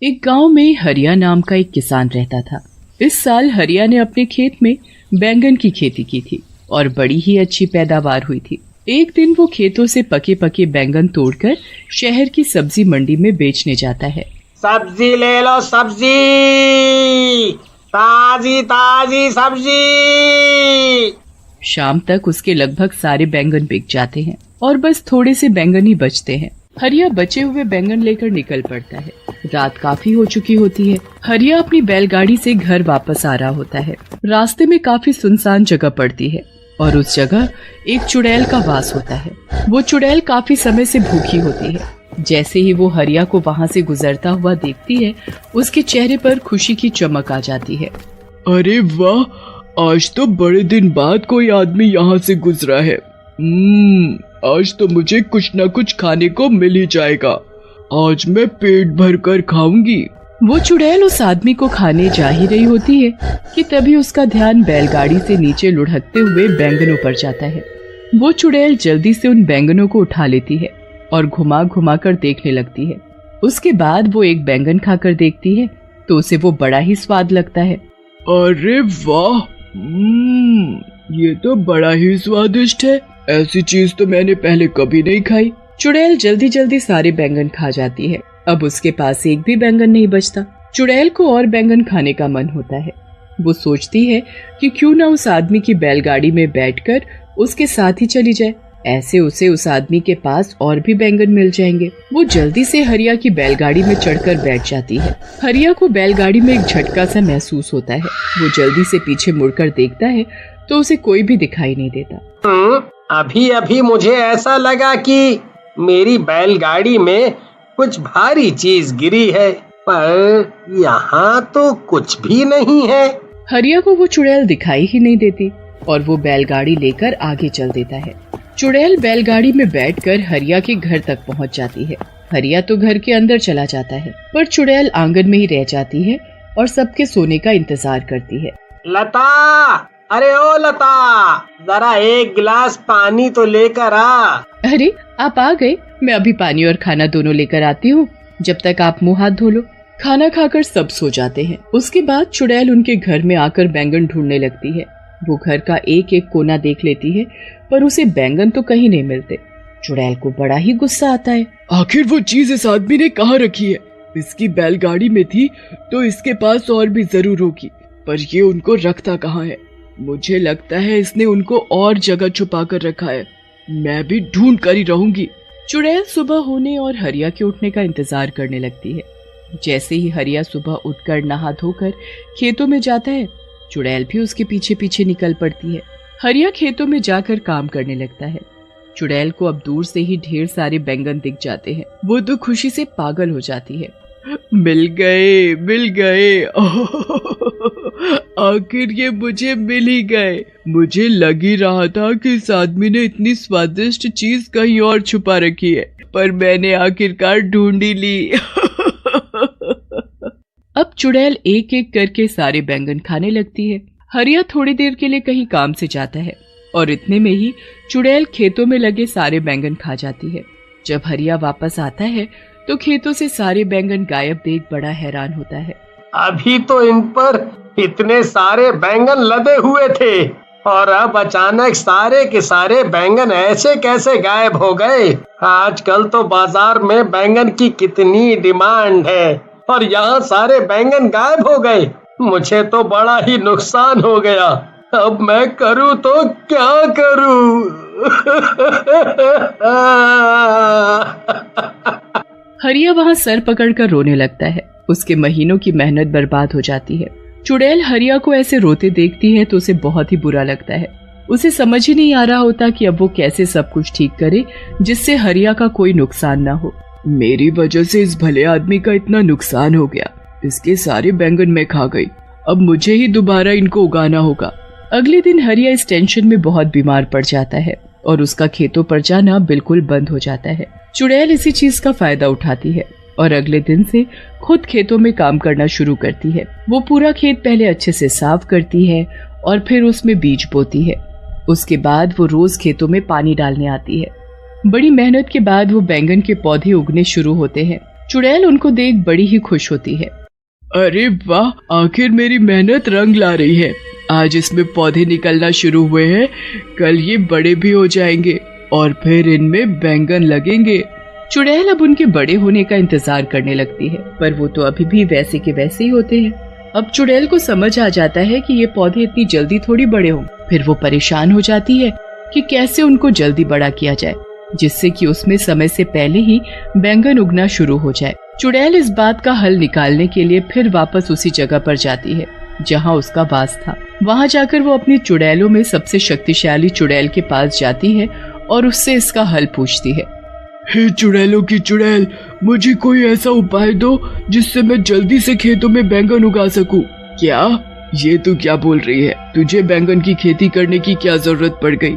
एक गांव में हरिया नाम का एक किसान रहता था। इस साल हरिया ने अपने खेत में बैंगन की खेती की थी और बड़ी ही अच्छी पैदावार हुई थी। एक दिन वो खेतों से पके पके बैंगन तोड़कर शहर की सब्जी मंडी में बेचने जाता है। सब्जी ले लो, सब्जी ताजी ताजी सब्जी। शाम तक उसके लगभग सारे बैंगन बिक जाते हैं और बस थोड़े से बैंगन ही बचते हैं। हरिया बचे हुए बैंगन लेकर निकल पड़ता है। रात काफी हो चुकी होती है। हरिया अपनी बैलगाड़ी से घर वापस आ रहा होता है। रास्ते में काफी सुनसान जगह पड़ती है और उस जगह एक चुड़ैल का वास होता है। वो चुड़ैल काफी समय से भूखी होती है। जैसे ही वो हरिया को वहाँ से गुजरता हुआ देखती है, उसके चेहरे पर खुशी की चमक आ जाती है। अरे वाह, आज तो बड़े दिन बाद कोई आदमी यहाँ से गुजरा है। आज तो मुझे कुछ न कुछ खाने को मिल ही जाएगा। आज मैं पेट भर कर खाऊंगी। वो चुड़ैल उस आदमी को खाने जा ही रही होती है कि तभी उसका ध्यान बैलगाड़ी से नीचे लुढ़कते हुए बैंगनों पर जाता है। वो चुड़ैल जल्दी से उन बैंगनों को उठा लेती है और घुमा घुमा कर देखने लगती है। उसके बाद वो एक बैंगन खाकर देखती है तो उसे वो बड़ा ही स्वाद लगता है। अरे वाह, ये तो बड़ा ही स्वादिष्ट है। ऐसी चीज तो मैंने पहले कभी नहीं खाई। चुड़ैल जल्दी जल्दी सारे बैंगन खा जाती है। अब उसके पास एक भी बैंगन नहीं बचता। चुड़ैल को और बैंगन खाने का मन होता है। वो सोचती है कि क्यों ना उस आदमी की बैलगाड़ी में बैठकर उसके साथ ही चली जाए। ऐसे उसे उस आदमी के पास और भी बैंगन मिल जाएंगे। वो जल्दी से हरिया की बैलगाड़ी में चढ़कर बैठ जाती है। हरिया को बैलगाड़ी में एक झटका सा महसूस होता है। वो जल्दी से पीछे मुड़कर देखता है तो उसे कोई भी दिखाई नहीं देता। अभी अभी मुझे ऐसा लगा कि मेरी बैलगाड़ी में कुछ भारी चीज गिरी है, पर यहाँ तो कुछ भी नहीं है। हरिया को वो चुड़ैल दिखाई ही नहीं देती और वो बैलगाड़ी लेकर आगे चल देता है। चुड़ैल बैलगाड़ी में बैठकर हरिया के घर तक पहुँच जाती है। हरिया तो घर के अंदर चला जाता है, पर चुड़ैल आंगन में ही रह जाती है और सबके सोने का इंतजार करती है। लता, अरे ओ लता, जरा एक गिलास पानी तो लेकर आ। अरे आप आ गए, मैं अभी पानी और खाना दोनों लेकर आती हूँ। जब तक आप मुँह हाथ धो लो। खाना खाकर सब सो जाते हैं। उसके बाद चुड़ैल उनके घर में आकर बैंगन ढूंढने लगती है। वो घर का एक एक कोना देख लेती है, पर उसे बैंगन तो कहीं नहीं मिलते। चुड़ैल को बड़ा ही गुस्सा आता है। आखिर वो चीज इस आदमी ने कहाँ रखी है? इसकी बैलगाड़ी में थी तो इसके पास और भी जरूर होगी, पर ये उनको रखता कहाँ है? मुझे लगता है इसने उनको और जगह छुपा कर रखा है। मैं भी ढूंढ कर ही रहूंगी। चुड़ैल सुबह होने और हरिया के उठने का इंतजार करने लगती है। जैसे ही हरिया सुबह उठकर नहा धोकर खेतों में जाता है, चुड़ैल भी उसके पीछे पीछे निकल पड़ती है। हरिया खेतों में जाकर काम करने लगता है। चुड़ैल को अब दूर से ही ढेर सारे बैंगन दिख जाते हैं। वो तो खुशी से पागल हो जाती है। मिल गए, मिल गए। आखिर ये मुझे मिल ही गए। मुझे लग ही रहा था कि इस आदमी ने इतनी स्वादिष्ट चीज कहीं और छुपा रखी है, पर मैंने आखिरकार ढूंढ ही ली। अब चुड़ैल एक एक करके सारे बैंगन खाने लगती है। हरिया थोड़ी देर के लिए कहीं काम से जाता है और इतने में ही चुड़ैल खेतों में लगे सारे बैंगन खा जाती है। जब हरिया वापस आता है तो खेतों से सारे बैंगन गायब देख बड़ा हैरान होता है। अभी तो इन पर इतने सारे बैंगन लदे हुए थे और अब अचानक सारे के सारे बैंगन ऐसे कैसे गायब हो गए? आजकल तो बाजार में बैंगन की कितनी डिमांड है और यहाँ सारे बैंगन गायब हो गए। मुझे तो बड़ा ही नुकसान हो गया। अब मैं करूँ तो क्या करूँ? हरिया वहाँ सर पकड़कर रोने लगता है। उसके महीनों की मेहनत बर्बाद हो जाती है। चुड़ैल हरिया को ऐसे रोते देखती है तो उसे बहुत ही बुरा लगता है। उसे समझ ही नहीं आ रहा होता कि अब वो कैसे सब कुछ ठीक करे जिससे हरिया का कोई नुकसान ना हो। मेरी वजह से इस भले आदमी का इतना नुकसान हो गया। इसके सारे बैंगन मैं खा गई। अब मुझे ही दोबारा इनको उगाना होगा। अगले दिन हरिया इस टेंशन में बहुत बीमार पड़ जाता है और उसका खेतों पर जाना बिल्कुल बंद हो जाता है। चुड़ैल इसी चीज का फायदा उठाती है और अगले दिन से खुद खेतों में काम करना शुरू करती है। वो पूरा खेत पहले अच्छे से साफ करती है और फिर उसमें बीज बोती है। उसके बाद वो रोज खेतों में पानी डालने आती है। बड़ी मेहनत के बाद वो बैंगन के पौधे उगने शुरू होते हैं। चुड़ैल उनको देख बड़ी ही खुश होती है। अरे वाह, आखिर मेरी मेहनत रंग ला रही है। आज इसमें पौधे निकलना शुरू हुए हैं, कल ये बड़े भी हो जाएंगे और फिर इनमें बैंगन लगेंगे। चुड़ैल अब उनके बड़े होने का इंतजार करने लगती है, पर वो तो अभी भी वैसे के वैसे ही होते हैं। अब चुड़ैल को समझ आ जाता है कि ये पौधे इतनी जल्दी थोड़ी बड़े हों। फिर वो परेशान हो जाती है कि कैसे उनको जल्दी बड़ा किया जाए, जिससे कि उसमें समय से पहले ही बैंगन उगना शुरू हो जाए। चुड़ैल इस बात का हल निकालने के लिए फिर वापस उसी जगह पर जाती है जहाँ उसका वास था। वहाँ जाकर वो अपनी चुड़ैलों में सबसे शक्तिशाली चुड़ैल के पास जाती है और उससे इसका हल पूछती है। हे चुड़ैलों की चुड़ैल, मुझे कोई ऐसा उपाय दो जिससे मैं जल्दी से खेतों में बैंगन उगा सकूं। क्या? ये तू क्या बोल रही है? तुझे बैंगन की खेती करने की क्या जरूरत पड़ गई?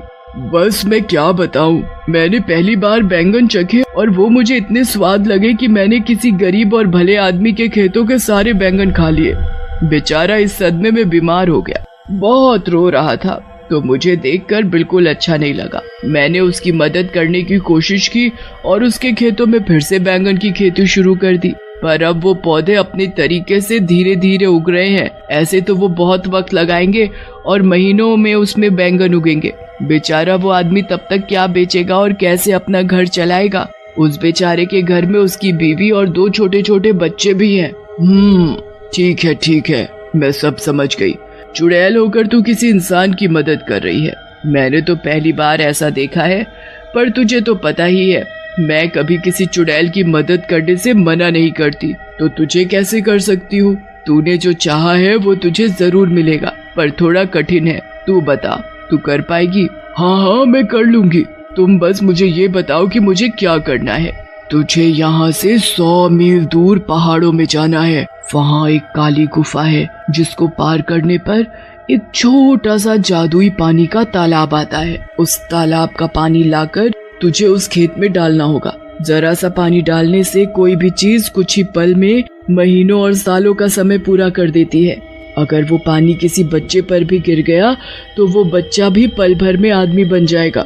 बस मैं क्या बताऊं, मैंने पहली बार बैंगन चखे और वो मुझे इतने स्वाद लगे कि मैंने किसी गरीब और भले आदमी के खेतों के सारे बैंगन खा लिए। बेचारा इस सदमे में बीमार हो गया, बहुत रो रहा था, तो मुझे देखकर बिल्कुल अच्छा नहीं लगा। मैंने उसकी मदद करने की कोशिश की और उसके खेतों में फिर से बैंगन की खेती शुरू कर दी, पर अब वो पौधे अपने तरीके से धीरे धीरे उग रहे हैं। ऐसे तो वो बहुत वक्त लगाएंगे और महीनों में उसमें बैंगन उगेंगे। बेचारा वो आदमी तब तक क्या बेचेगा और कैसे अपना घर चलाएगा? उस बेचारे के घर में उसकी बीवी और 2 छोटे छोटे बच्चे भी हैं। ठीक है, मैं सब समझ गई। चुड़ैल होकर तू किसी इंसान की मदद कर रही है। मैंने तो पहली बार ऐसा देखा है, पर तुझे तो पता ही है मैं कभी किसी चुड़ैल की मदद करने से मना नहीं करती, तो तुझे कैसे कर सकती हूँ? तूने जो चाहा है वो तुझे जरूर मिलेगा, पर थोड़ा कठिन है। तू बता, तू कर पाएगी? हाँ, मैं कर लूंगी। तुम बस मुझे ये बताओ कि मुझे क्या करना है। तुझे यहाँ से 100 मील दूर पहाड़ों में जाना है। वहाँ एक काली गुफा है जिसको पार करने पर एक छोटा सा जादुई पानी का तालाब आता है। उस तालाब का पानी लाकर तुझे उस खेत में डालना होगा। जरा सा पानी डालने से कोई भी चीज कुछ ही पल में महीनों और सालों का समय पूरा कर देती है। अगर वो पानी किसी बच्चे पर भी गिर गया तो वो बच्चा भी पल भर में आदमी बन जाएगा।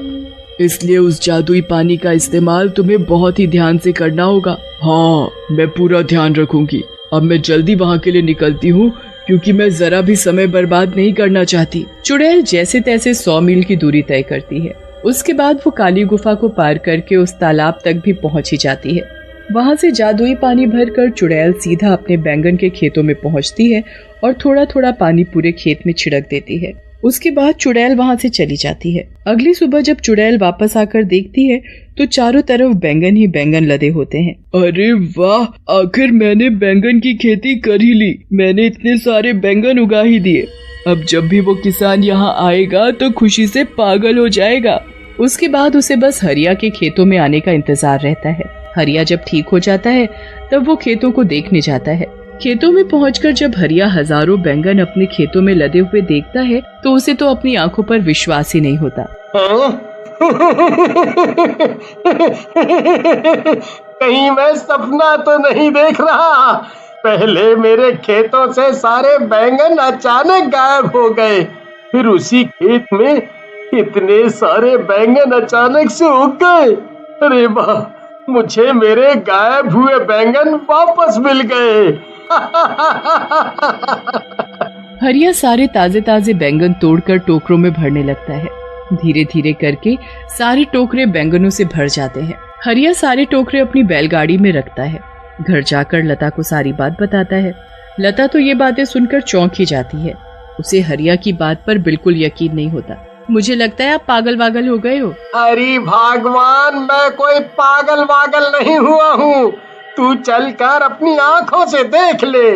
इसलिए उस जादुई पानी का इस्तेमाल तुम्हें बहुत ही ध्यान से करना होगा। हाँ, मैं पूरा ध्यान रखूंगी। अब मैं जल्दी वहाँ के लिए निकलती हूँ, क्योंकि मैं जरा भी समय बर्बाद नहीं करना चाहती। चुड़ैल जैसे तैसे 100 मील की दूरी तय करती है। उसके बाद वो काली गुफा को पार करके उस तालाब तक भी पहुंच ही जाती है। वहां से जादुई पानी भरकर चुड़ैल सीधा अपने बैंगन के खेतों में पहुंचती है और थोड़ा थोड़ा पानी पूरे खेत में छिड़क देती है। उसके बाद चुड़ैल वहां से चली जाती है। अगली सुबह जब चुड़ैल वापस आकर देखती है तो चारों तरफ बैंगन ही बैंगन लदे होते हैं। अरे वाह, आखिर मैंने बैंगन की खेती कर ही ली। मैंने इतने सारे बैंगन उगा ही दिए। अब जब भी वो किसान यहाँ आएगा तो खुशी से पागल हो जाएगा। उसके बाद उसे बस हरिया के खेतों में आने का इंतजार रहता है। हरिया जब ठीक हो जाता है तब वो खेतों को देखने जाता है। खेतों में पहुंचकर जब हरिया हजारों बैंगन अपने खेतों में लदे हुए देखता है तो उसे तो अपनी आंखों पर विश्वास ही नहीं होता। कहीं मैं सपना तो नहीं देख रहा? पहले मेरे खेतों से सारे बैंगन अचानक गायब हो गए, फिर उसी खेत में इतने सारे बैंगन अचानक से उग गए। अरे वाह, मुझे मेरे गायब हुए बैंगन वापस मिल गए। हरिया सारे ताजे ताजे बैंगन तोड़कर टोकरों में भरने लगता है। धीरे धीरे करके सारे टोकरे बैंगनों से भर जाते हैं। हरिया सारे टोकरे अपनी बैलगाड़ी में रखता है। घर जाकर लता को सारी बात बताता है। लता तो ये बातें सुनकर चौंक ही जाती है। उसे हरिया की बात पर बिल्कुल यकीन नहीं होता। मुझे लगता है आप पागल वागल हो गए हो। अरे भगवान, मैं कोई पागल वागल नहीं हुआ हूँ। तू चलकर अपनी आँखों से देख ले।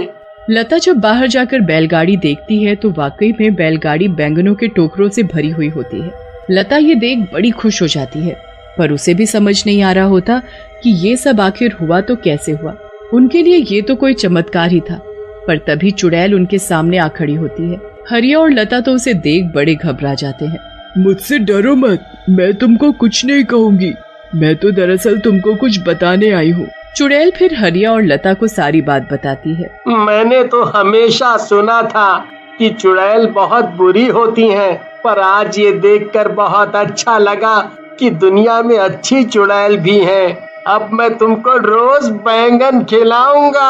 लता जब बाहर जाकर बैलगाड़ी देखती है तो वाकई में बैलगाड़ी बैंगनों के टोकरों से भरी हुई होती है। लता ये देख बड़ी खुश हो जाती है, पर उसे भी समझ नहीं आ रहा होता कि ये सब आखिर हुआ तो कैसे हुआ। उनके लिए ये तो कोई चमत्कार ही था। पर तभी चुड़ैल उनके सामने आ खड़ी होती है। हरिया और लता तो उसे देख बड़े घबरा जाते हैं। मुझसे डरो मत, मैं तुमको कुछ नहीं कहूँगी। मैं तो दरअसल तुमको कुछ बताने आई हूँ। चुड़ैल फिर हरिया और लता को सारी बात बताती है। मैंने तो हमेशा सुना था कि चुड़ैल बहुत बुरी होती हैं, पर आज ये देखकर बहुत अच्छा लगा कि दुनिया में अच्छी चुड़ैल भी हैं। अब मैं तुमको रोज बैंगन खिलाऊंगा।